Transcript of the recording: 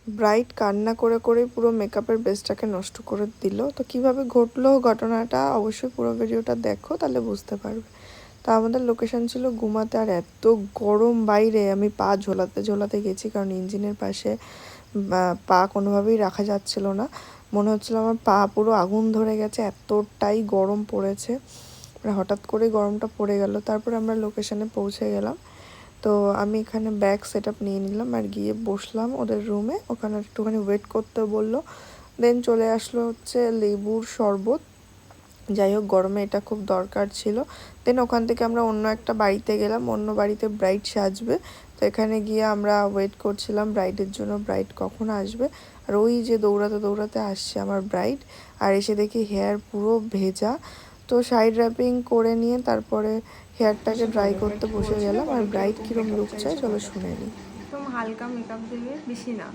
Bright কান্না করে করেই পুরো মেকআপের বেসটাকে নষ্ট করে দিল। তো কিভাবে ঘটলো ঘটনাটা অবশ্যই পুরো ভিডিওটা দেখো, তাহলে বুঝতে পারবে। তো আমাদের লোকেশন ছিল গুমাতে, আর এত গরম বাইরে, আমি পা ঝোলাতে ঝোলাতে গেছি, কারণ ইঞ্জিনের পাশে পা কোনোভাবেই রাখা যাচ্ছিল না। মনে হচ্ছিল আমার পা পুরো আগুন ধরে গেছে, এতটাই গরম পড়েছে। হঠাৎ করে গরমটা পড়ে গেল। তারপর আমরা লোকেশনে পৌঁছে গেলাম। তো আমি এখানে ব্যাগ সেট আপ নিয়ে নিলাম আর গিয়ে বসলাম ওদের রুমে। ওখানে একটুখানি ওয়েট করতে বললো। দেন চলে আসলো হচ্ছে লেবুর শরবত। যাই হোক, গরমে এটা খুব দরকার ছিল। দেন ওখান থেকে আমরা অন্য একটা বাড়িতে গেলাম, অন্য বাড়িতে ব্রাইড সাজবে। তো এখানে গিয়ে আমরা ওয়েট করছিলাম ব্রাইডের জন্য, ব্রাইড কখন আসবে। আর ওই যে দৌড়াতে দৌড়াতে আসছে আমার ব্রাইড, আর এসে দেখি হেয়ার পুরো ভেজা। তো সাইড র্যাপিং করে নিয়ে তারপরে হেয়ারটাকে ড্রাই করতে বসে গেলাম। আর ব্রাইড কীরকম লুক চাই চলো শুনে নিই। একদম হালকা মেকআপ দেবে, বেশি না।